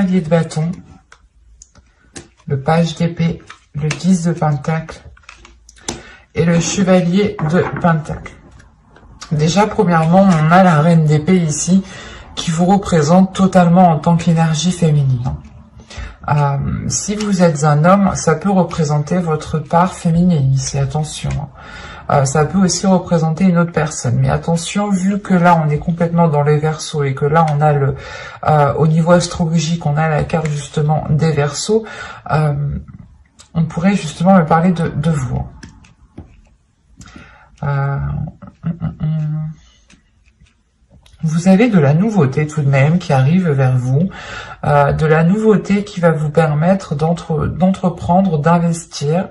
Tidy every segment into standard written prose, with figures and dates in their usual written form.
Chevalier de bâton, le page d'épée, le 10 de pentacle et le chevalier de pentacle. Déjà, premièrement, on a la reine d'épée ici qui vous représente totalement en tant qu'énergie féminine. Si vous êtes un homme, ça peut représenter votre part féminine ici, attention. Ça peut aussi représenter une autre personne, mais attention, vu que là on est complètement dans les Verseaux et que là on a au niveau astrologique, on a la carte justement des Verseaux, on pourrait justement me parler de vous. Vous avez de la nouveauté tout de même qui arrive vers vous, de la nouveauté qui va vous permettre d'entreprendre, d'investir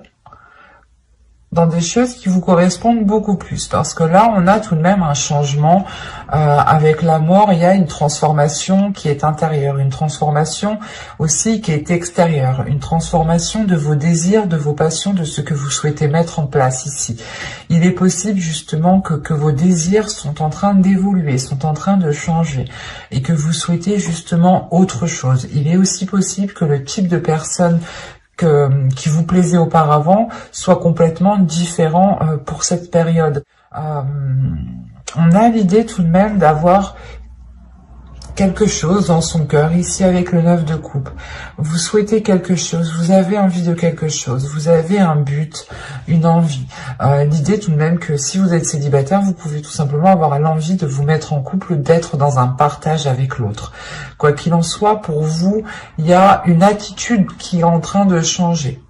dans des choses qui vous correspondent beaucoup plus, parce que là on a tout de même un changement avec la mort. Il y a une transformation qui est intérieure, une transformation aussi qui est extérieure, une transformation de vos désirs, de vos passions, de ce que vous souhaitez mettre en place ici. Il est possible justement que vos désirs sont en train d'évoluer, sont en train de changer et que vous souhaitez justement autre chose. Il est aussi possible que le type de personne qui vous plaisait auparavant soit complètement différent pour cette période. On a l'idée tout de même d'avoir quelque chose dans son cœur, ici avec le 9 de coupe. Vous souhaitez quelque chose, vous avez envie de quelque chose, vous avez un but, une envie. L'idée tout de même que si vous êtes célibataire, vous pouvez tout simplement avoir l'envie de vous mettre en couple, d'être dans un partage avec l'autre. Quoi qu'il en soit, pour vous, il y a une attitude qui est en train de changer.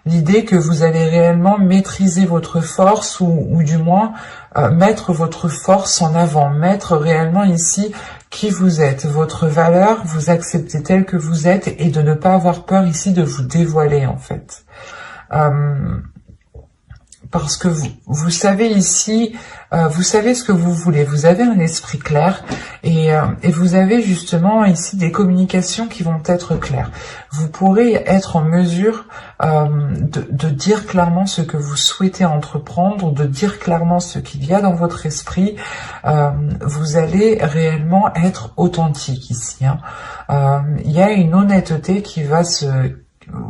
L'idée que vous allez réellement maîtriser votre force ou du moins mettre votre force en avant, mettre réellement ici qui vous êtes, votre valeur, vous acceptez tel que vous êtes et de ne pas avoir peur ici de vous dévoiler en fait. Parce que vous savez ici, vous savez ce que vous voulez, vous avez un esprit clair et vous avez justement ici des communications qui vont être claires. Vous pourrez être en mesure de dire clairement ce que vous souhaitez entreprendre, de dire clairement ce qu'il y a dans votre esprit. Vous allez réellement être authentique ici. Il y a une honnêteté qui va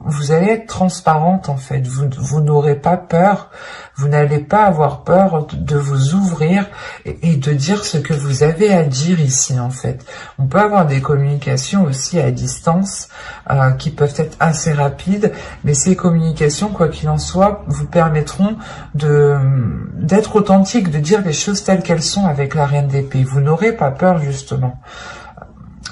vous allez être transparente en fait, vous n'aurez pas peur, vous n'allez pas avoir peur de vous ouvrir et de dire ce que vous avez à dire ici en fait. On peut avoir des communications aussi à distance qui peuvent être assez rapides, mais ces communications, quoi qu'il en soit, vous permettront d'être authentique, de dire les choses telles qu'elles sont avec la reine d'épée. Vous n'aurez pas peur justement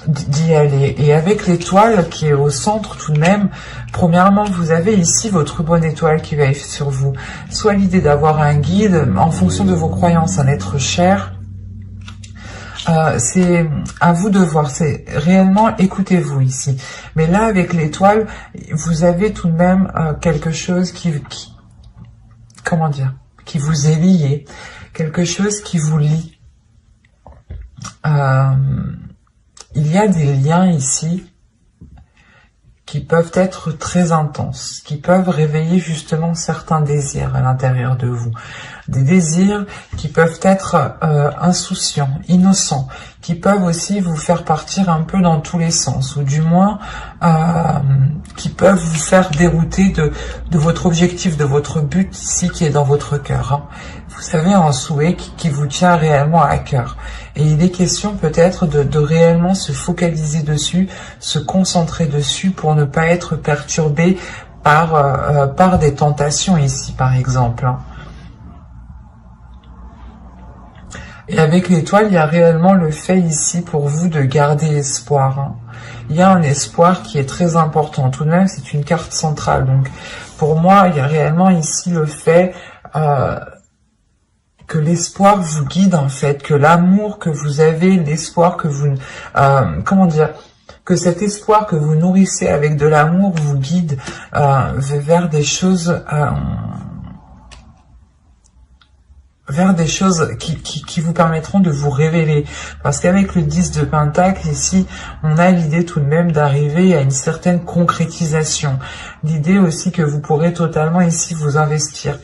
d'y aller. Et avec l'étoile qui est au centre tout de même, premièrement, vous avez ici votre bonne étoile qui veille sur vous. Soit l'idée d'avoir un guide en fonction de vos croyances, un être cher. C'est à vous de voir, c'est réellement écoutez-vous ici. Mais là, avec l'étoile, vous avez tout de même quelque chose comment dire, qui vous est lié, quelque chose qui vous lie. Il y a des liens ici qui peuvent être très intenses, qui peuvent réveiller justement certains désirs à l'intérieur de vous. Des désirs qui peuvent être insouciants, innocents, qui peuvent aussi vous faire partir un peu dans tous les sens, ou du moins qui peuvent vous faire dérouter de votre objectif, de votre but ici qui est dans votre cœur. Vous savez, un souhait qui vous tient réellement à cœur. Et il est question peut-être de réellement se focaliser dessus, se concentrer dessus pour ne pas être perturbé par des tentations ici, par exemple. Et avec l'étoile, il y a réellement le fait ici pour vous de garder espoir. Il y a un espoir qui est très important. Tout de même, c'est une carte centrale. Donc, pour moi, il y a réellement ici le fait que l'espoir vous guide en fait, que l'amour que vous avez, l'espoir que vous... comment dire, que cet espoir que vous nourrissez avec de l'amour vous guide vers des choses vers des choses qui vous permettront de vous révéler. Parce qu'avec le 10 de Pentacle, ici, on a l'idée tout de même d'arriver à une certaine concrétisation. L'idée aussi que vous pourrez totalement ici vous investir.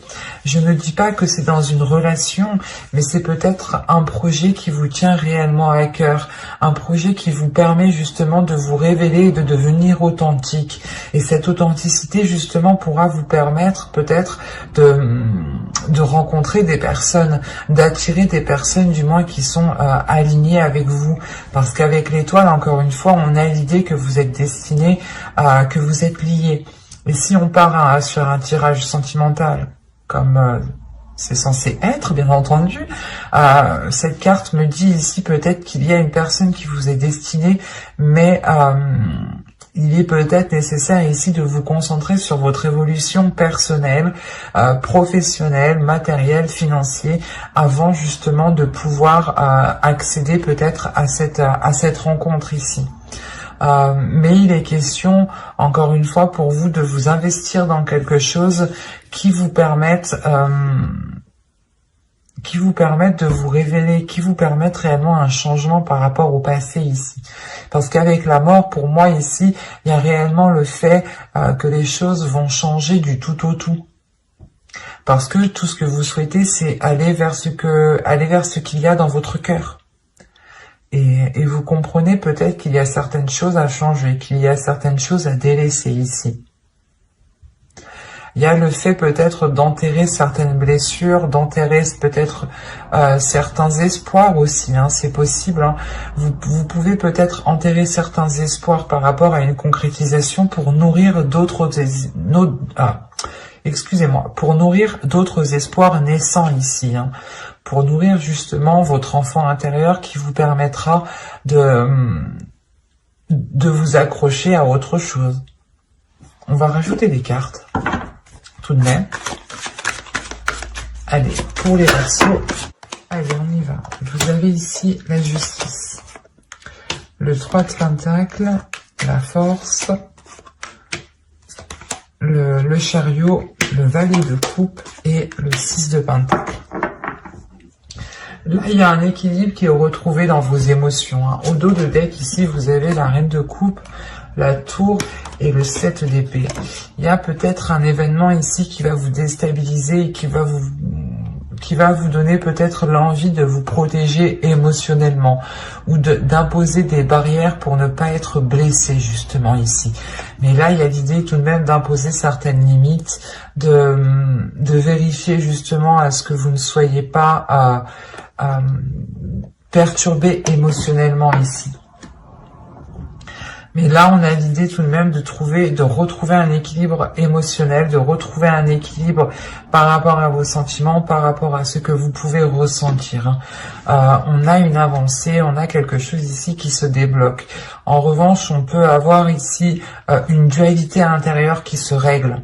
Je ne dis pas que c'est dans une relation, mais c'est peut-être un projet qui vous tient réellement à cœur. Un projet qui vous permet justement de vous révéler et de devenir authentique. Et cette authenticité, justement, pourra vous permettre peut-être de rencontrer des personnes, d'attirer des personnes du moins qui sont alignées avec vous. Parce qu'avec l'étoile, encore une fois, on a l'idée que vous êtes destiné, que vous êtes liés. Et si on part sur un tirage sentimental, comme c'est censé être, bien entendu, cette carte me dit ici peut-être qu'il y a une personne qui vous est destinée, mais il est peut-être nécessaire ici de vous concentrer sur votre évolution personnelle, professionnelle, matérielle, financière, avant justement de pouvoir accéder peut-être à cette rencontre ici. Mais il est question, encore une fois, pour vous de vous investir dans quelque chose qui vous permette de vous révéler, qui vous permette réellement un changement par rapport au passé ici. Parce qu'avec la mort, pour moi ici, il y a réellement le fait que les choses vont changer du tout au tout. Parce que tout ce que vous souhaitez, c'est aller vers ce qu'il y a dans votre cœur. Et vous comprenez peut-être qu'il y a certaines choses à changer, qu'il y a certaines choses à délaisser ici. Il y a le fait peut-être d'enterrer certaines blessures, d'enterrer peut-être certains espoirs aussi, hein, c'est possible. Hein. Vous pouvez peut-être enterrer certains espoirs par rapport à une concrétisation pour nourrir pour nourrir d'autres espoirs naissants ici, hein, pour nourrir justement votre enfant intérieur qui vous permettra de vous accrocher à autre chose. On va rajouter des cartes, tout de même. Allez, pour les Verseaux, allez, on y va. Vous avez ici la justice, le 3 de Pentacle, la force, le chariot, le valet de coupe et le 6 de Pentacle. Là, il y a un équilibre qui est retrouvé dans vos émotions. Hein. Au dos de deck, ici, vous avez la reine de coupe, la tour et le 7 d'épée. Il y a peut-être un événement ici qui va vous déstabiliser et qui va vous donner peut-être l'envie de vous protéger émotionnellement ou d'imposer des barrières pour ne pas être blessé justement ici. Mais là, il y a l'idée tout de même d'imposer certaines limites, de vérifier justement à ce que vous ne soyez pas perturbé émotionnellement ici. Mais là, on a l'idée tout de même de retrouver un équilibre émotionnel, de retrouver un équilibre par rapport à vos sentiments, par rapport à ce que vous pouvez ressentir. On a une avancée, on a quelque chose ici qui se débloque. En revanche, on peut avoir ici une dualité à l'intérieur qui se règle.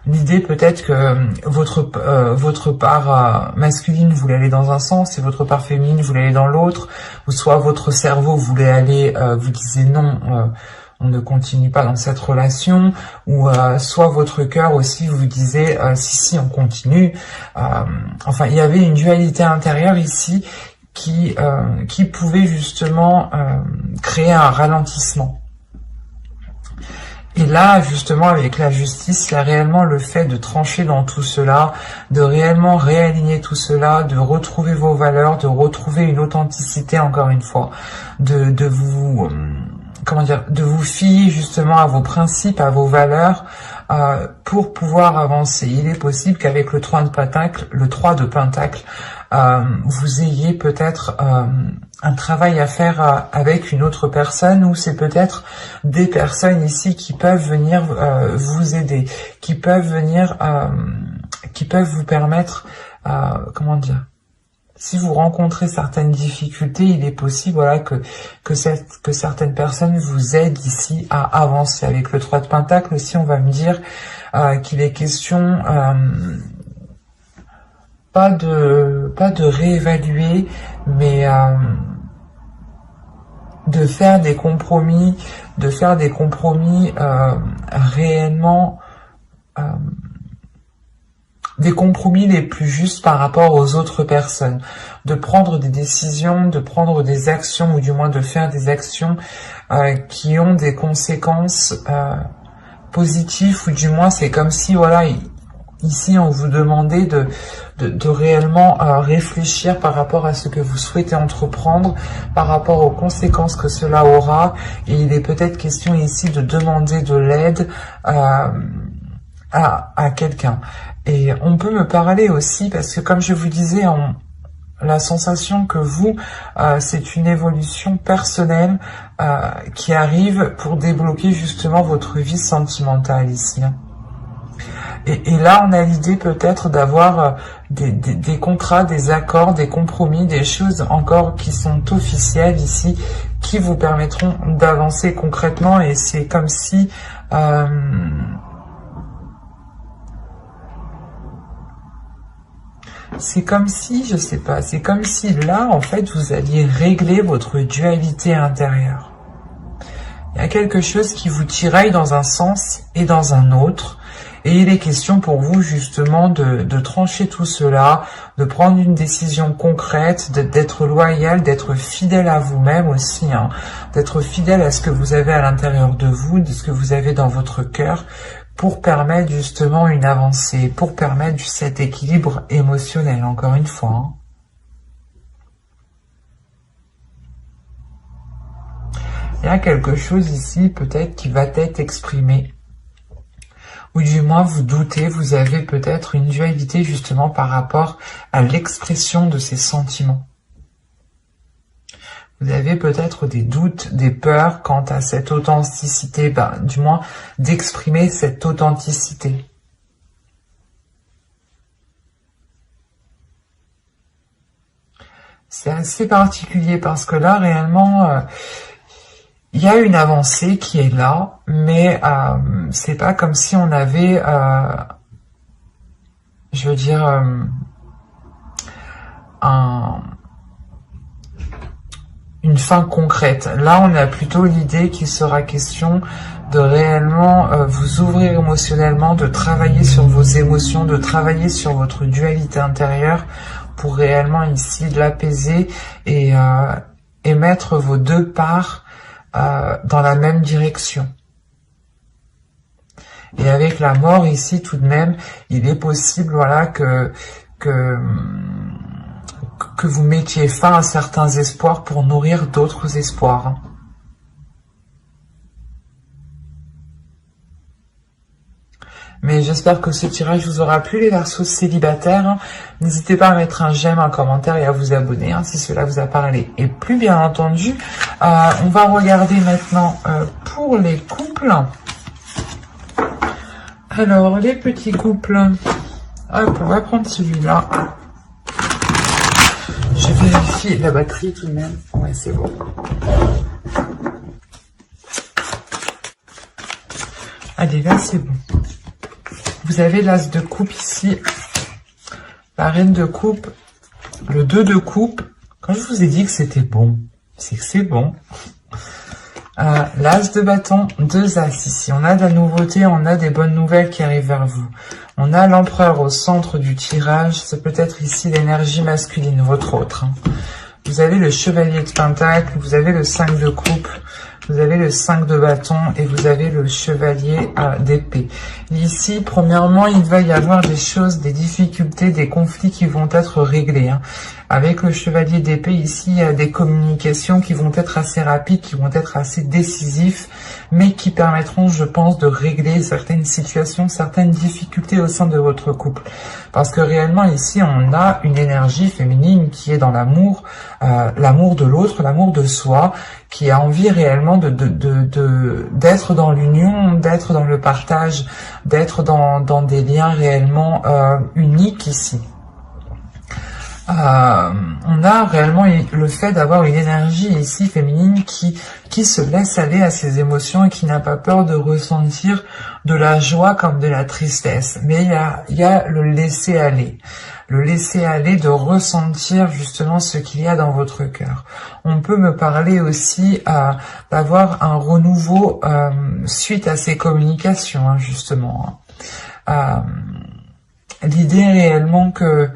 L'idée peut-être que votre part masculine voulait aller dans un sens et votre part féminine voulait aller dans l'autre, ou soit votre cerveau voulait aller, vous disiez non, on ne continue pas dans cette relation, ou soit votre cœur aussi vous disait si on continue. Enfin, il y avait une dualité intérieure ici qui pouvait justement créer un ralentissement. Et là, justement, avec la justice, il y a réellement le fait de trancher dans tout cela, de réellement réaligner tout cela, de retrouver vos valeurs, de retrouver une authenticité, encore une fois, de vous fier justement à vos principes, à vos valeurs, pour pouvoir avancer. Il est possible qu'avec le 3 de Pentacle, vous ayez peut-être un travail à faire avec une autre personne, ou c'est peut-être des personnes ici qui peuvent venir vous aider, qui peuvent vous permettre, si vous rencontrez certaines difficultés, il est possible, voilà, que certaines personnes vous aident ici à avancer. Avec le 3 de Pentacle aussi, on va me dire qu'il est question pas de réévaluer, mais de faire des compromis, réellement des compromis les plus justes par rapport aux autres personnes, de prendre des décisions, de prendre des actions, ou du moins de faire des actions qui ont des conséquences positives, ou du moins c'est comme si, voilà, ici on vous demandait de réellement réfléchir par rapport à ce que vous souhaitez entreprendre, par rapport aux conséquences que cela aura, et il est peut-être question ici de demander de l'aide à quelqu'un. Et on peut me parler aussi, parce que comme je vous disais, la sensation que vous, c'est une évolution personnelle qui arrive pour débloquer justement votre vie sentimentale ici. Et là, on a l'idée peut-être d'avoir des contrats, des accords, des compromis, des choses encore qui sont officielles ici, qui vous permettront d'avancer concrètement. Et c'est comme si... c'est comme si, je sais pas, c'est comme si là, en fait, vous alliez régler votre dualité intérieure. Il y a quelque chose qui vous tiraille dans un sens et dans un autre. Et il est question pour vous justement de trancher tout cela, de prendre une décision concrète, d'être loyal, d'être fidèle à vous-même aussi, hein, d'être fidèle à ce que vous avez à l'intérieur de vous, de ce que vous avez dans votre cœur, pour permettre justement une avancée, pour permettre cet équilibre émotionnel, encore une fois. Hein. Il y a quelque chose ici peut-être qui va être exprimé. Ou du moins vous doutez, vous avez peut-être une dualité justement par rapport à l'expression de ces sentiments. Vous avez peut-être des doutes, des peurs quant à cette authenticité, du moins d'exprimer cette authenticité. C'est assez particulier parce que là réellement... il y a une avancée qui est là, mais c'est pas comme si on avait, je veux dire, une fin concrète. Là, on a plutôt l'idée qu'il sera question de réellement vous ouvrir émotionnellement, de travailler sur vos émotions, de travailler sur votre dualité intérieure pour réellement ici l'apaiser et mettre vos deux parts dans la même direction. Et avec la mort ici, tout de même, il est possible, voilà, que vous mettiez fin à certains espoirs pour nourrir d'autres espoirs. Mais j'espère que ce tirage vous aura plu, les Verseaux célibataires. N'hésitez pas à mettre un j'aime, un commentaire et à vous abonner si cela vous a parlé. Et plus bien entendu, on va regarder maintenant pour les couples. Alors, les petits couples. Hop, on va prendre celui-là. Je vérifie la batterie tout de même. Ouais, c'est bon. Allez, là, c'est bon. Vous avez l'as de coupe ici, la reine de coupe, le 2 de coupe. Quand je vous ai dit que c'était bon, c'est que c'est bon. L'as de bâton, 2 as ici. On a de la nouveauté, on a des bonnes nouvelles qui arrivent vers vous. On a l'empereur au centre du tirage. C'est peut-être ici l'énergie masculine, votre autre. Hein. Vous avez le chevalier de pentacle, vous avez le 5 de coupe. Vous avez le 5 de bâton et vous avez le chevalier d'épée. Ici, premièrement, il va y avoir des choses, des difficultés, des conflits qui vont être réglés. Hein. Avec le chevalier d'épée, ici, il y a des communications qui vont être assez rapides, qui vont être assez décisifs, mais qui permettront, je pense, de régler certaines situations, certaines difficultés au sein de votre couple. Parce que réellement, ici, on a une énergie féminine qui est dans l'amour, l'amour de l'autre, l'amour de soi, qui a envie réellement d'être dans l'union, d'être dans le partage, d'être dans des liens réellement uniques ici. On a réellement le fait d'avoir une énergie ici féminine qui se laisse aller à ses émotions et qui n'a pas peur de ressentir de la joie comme de la tristesse. Mais il y a le laisser aller. Le laisser aller, de ressentir justement ce qu'il y a dans votre cœur. On peut me parler aussi d'avoir un renouveau suite à ces communications, hein, justement. l'idée est réellement que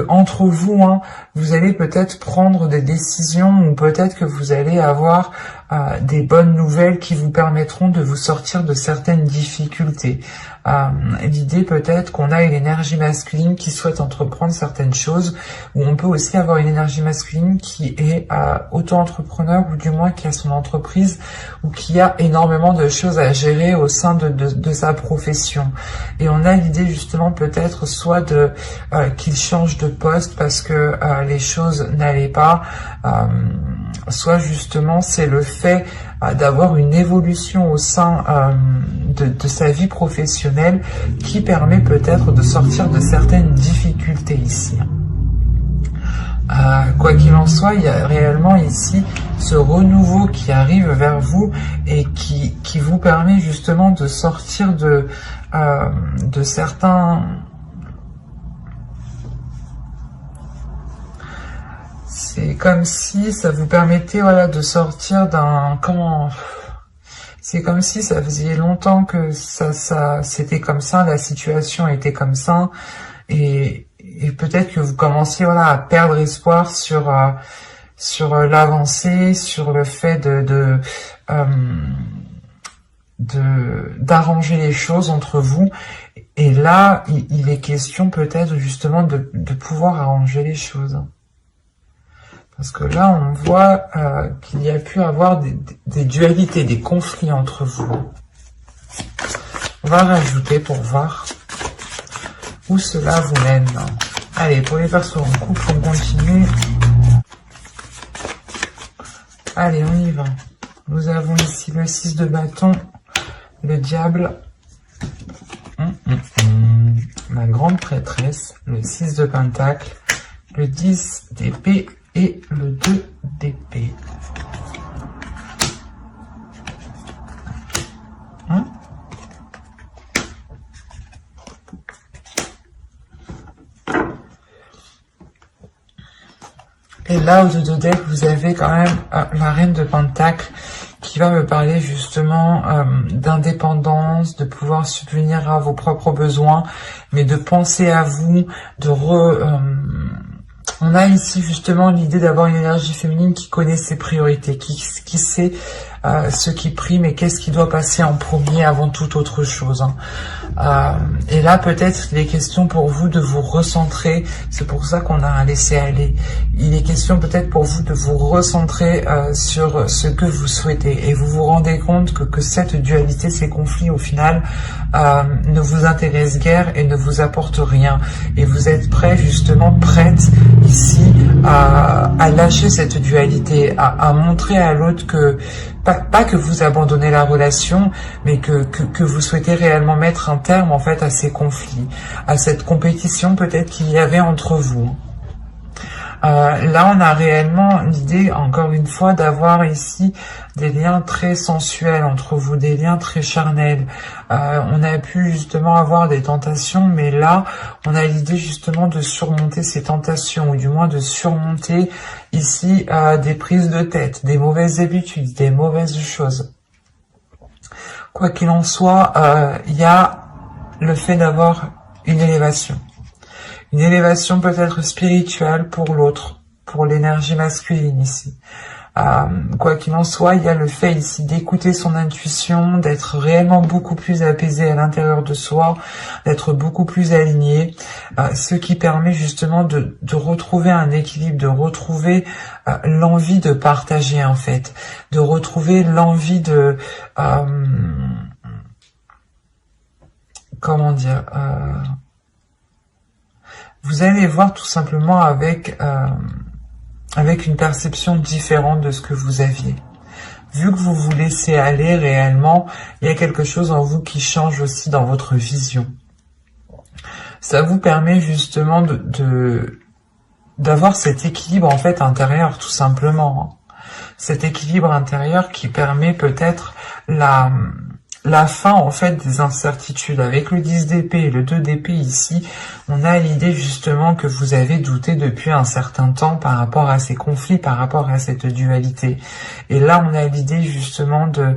entre vous, hein, vous allez peut-être prendre des décisions ou peut-être que vous allez avoir des bonnes nouvelles qui vous permettront de vous sortir de certaines difficultés. L'idée peut-être qu'on a une énergie masculine qui souhaite entreprendre certaines choses, ou on peut aussi avoir une énergie masculine qui est auto-entrepreneur ou du moins qui a son entreprise ou qui a énormément de choses à gérer au sein de sa profession. Et on a l'idée justement peut-être soit de qu'il change de poste parce que les choses n'allaient pas, soit justement c'est le fait d'avoir une évolution au sein de sa vie professionnelle qui permet peut-être de sortir de certaines difficultés ici. Quoi qu'il en soit, il y a réellement ici ce renouveau qui arrive vers vous et qui vous permet justement de sortir de certains... C'est comme si ça vous permettait, voilà, de sortir d'un... Comment... C'est comme si ça faisait longtemps que ça c'était comme ça, la situation était comme ça, et peut-être que vous commenciez, voilà, à perdre espoir sur l'avancée, sur le fait d'arranger les choses entre vous. Et là, il est question peut-être justement de pouvoir arranger les choses. Parce que là, on voit qu'il y a pu avoir des dualités, des conflits entre vous. On va rajouter pour voir où cela vous mène. Allez, pour les persos en couple, on continue. Allez, on y va. Nous avons ici le 6 de bâton, le diable, la grande prêtresse, le 6 de pentacle, le 10 d'épée, et le 2 d'épée. Et là, au 2 de deck, vous avez quand même la reine de pentacle qui va me parler justement d'indépendance, de pouvoir subvenir à vos propres besoins, mais de penser à vous, on a ici justement l'idée d'avoir une énergie féminine qui connaît ses priorités, qui sait ce qui prime et qu'est-ce qui doit passer en premier avant toute autre chose. Et là, peut-être, il est question pour vous de vous recentrer. C'est pour ça qu'on a un laisser-aller. Il est question peut-être pour vous de vous recentrer sur ce que vous souhaitez. Et vous vous rendez compte que cette dualité, ces conflits, au final, ne vous intéressent guère et ne vous apportent rien. Et vous êtes prêt, justement, prête ici à lâcher cette dualité, à montrer à l'autre que pas que vous abandonnez la relation, mais que vous souhaitez réellement mettre un terme en fait à ces conflits, à cette compétition peut-être qu'il y avait entre vous. Là, on a réellement l'idée, encore une fois, d'avoir ici des liens très sensuels entre vous, des liens très charnels. On a pu justement avoir des tentations, mais là, on a l'idée justement de surmonter ces tentations, ou du moins de surmonter ici des prises de tête, des mauvaises habitudes, des mauvaises choses. Quoi qu'il en soit, il y a le fait d'avoir une élévation. Une élévation peut-être spirituelle pour l'autre, pour l'énergie masculine ici. Quoi qu'il en soit, il y a le fait ici d'écouter son intuition, d'être réellement beaucoup plus apaisé à l'intérieur de soi, d'être beaucoup plus aligné, ce qui permet justement de retrouver un équilibre, de retrouver l'envie de partager en fait, de retrouver l'envie de... comment dire vous allez voir tout simplement avec une perception différente de ce que vous aviez. Vu que vous vous laissez aller réellement, il y a quelque chose en vous qui change aussi dans votre vision. Ça vous permet justement d'avoir cet équilibre en fait intérieur, tout simplement. Cet équilibre intérieur qui permet peut-être la fin en fait des incertitudes. Avec le 10 d'épée et le 2 d'épée ici, on a l'idée justement que vous avez douté depuis un certain temps par rapport à ces conflits, par rapport à cette dualité. Et là, on a l'idée justement de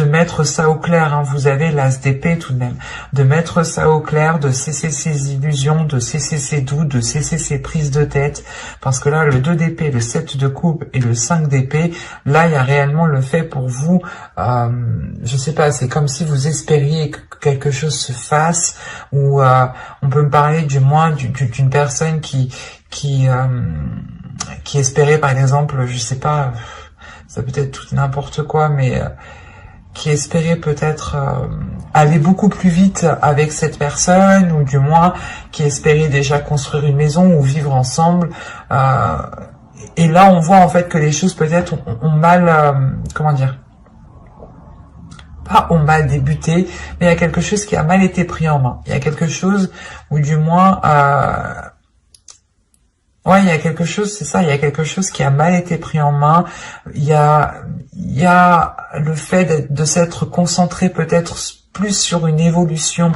mettre ça au clair. Hein. Vous avez l'as d'épée tout de même. De mettre ça au clair, de cesser ces illusions, de cesser ces doutes, de cesser ces prises de tête. Parce que là, le 2 d'épée, le 7 de coupe et le 5 d'épée, là, il y a réellement le fait pour vous, je sais pas, c'est comme si vous espériez que quelque chose se fasse, ou on peut me parler du moins d'une personne qui espérait par exemple, je sais pas, ça peut être tout n'importe quoi, mais qui espérait peut-être aller beaucoup plus vite avec cette personne, ou du moins qui espérait déjà construire une maison ou vivre ensemble. Et là, on voit en fait que les choses peut-être ont mal, comment dire, pas ont mal débuté, mais il y a quelque chose qui a mal été pris en main. Il y a quelque chose, ou du moins, ouais, il y a quelque chose, c'est ça, il y a quelque chose qui a mal été pris en main. Il y a le fait de s'être concentré peut-être plus sur une évolution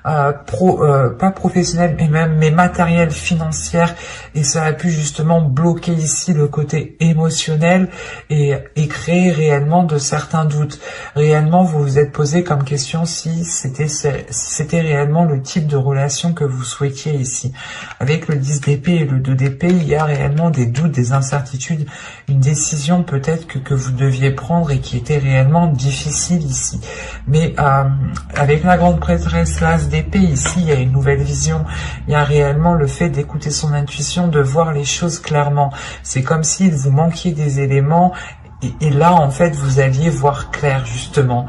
pas professionnelle, mais matérielle, financière, et ça a pu justement bloquer ici le côté émotionnel et créer réellement de certains doutes. Réellement, vous vous êtes posé comme question si c'était réellement le type de relation que vous souhaitiez ici. Avec le 10 d'épée et le 2 d'épée, il y a réellement des doutes, des incertitudes, une décision peut-être que vous deviez prendre et qui était réellement difficile ici. Mais avec la grande prêtresse, l'as d'épée, ici, il y a une nouvelle vision. Il y a réellement le fait d'écouter son intuition, de voir les choses clairement. C'est comme s'il vous manquiez des éléments. Et là, en fait, vous alliez voir clair, justement.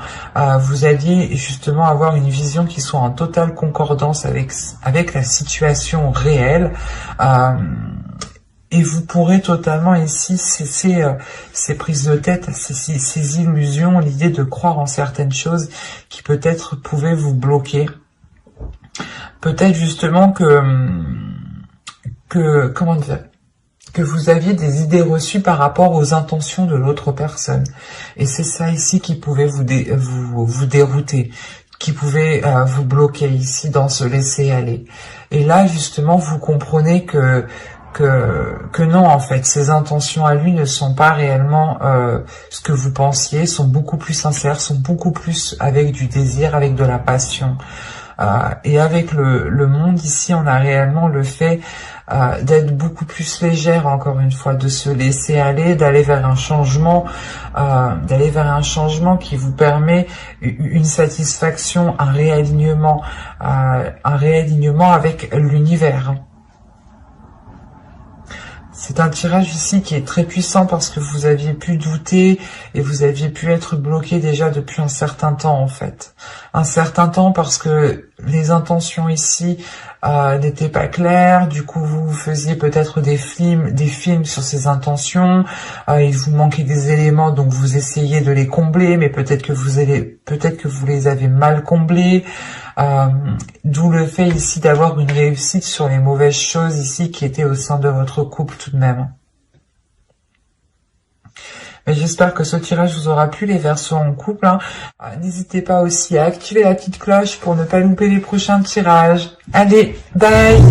Vous alliez, justement, avoir une vision qui soit en totale concordance avec la situation réelle. Et vous pourrez totalement ici cesser ces prises de tête, ces illusions, l'idée de croire en certaines choses qui peut-être pouvaient vous bloquer. Peut-être justement comment dire, que vous aviez des idées reçues par rapport aux intentions de l'autre personne. Et c'est ça ici qui pouvait vous dérouter, qui pouvait vous bloquer ici dans ce laisser aller. Et là, justement, vous comprenez que non, en fait, ses intentions à lui ne sont pas réellement ce que vous pensiez, sont beaucoup plus sincères, sont beaucoup plus avec du désir, avec de la passion. Et avec le monde ici, on a réellement le fait d'être beaucoup plus légère, encore une fois, de se laisser aller, d'aller vers un changement, qui vous permet une satisfaction, un réalignement avec l'univers. C'est un tirage ici qui est très puissant parce que vous aviez pu douter et vous aviez pu être bloqué déjà depuis un certain temps en fait. Un certain temps parce que les intentions ici n'étaient pas claires, du coup vous faisiez peut-être des films sur ces intentions, il vous manquait des éléments donc vous essayez de les combler, mais peut-être que vous les avez mal comblés. D'où le fait ici d'avoir une réussite sur les mauvaises choses ici qui étaient au sein de votre couple tout de même. Mais j'espère que ce tirage vous aura plu, les Verseaux en couple. Hein. N'hésitez pas aussi à activer la petite cloche pour ne pas louper les prochains tirages. Allez, bye!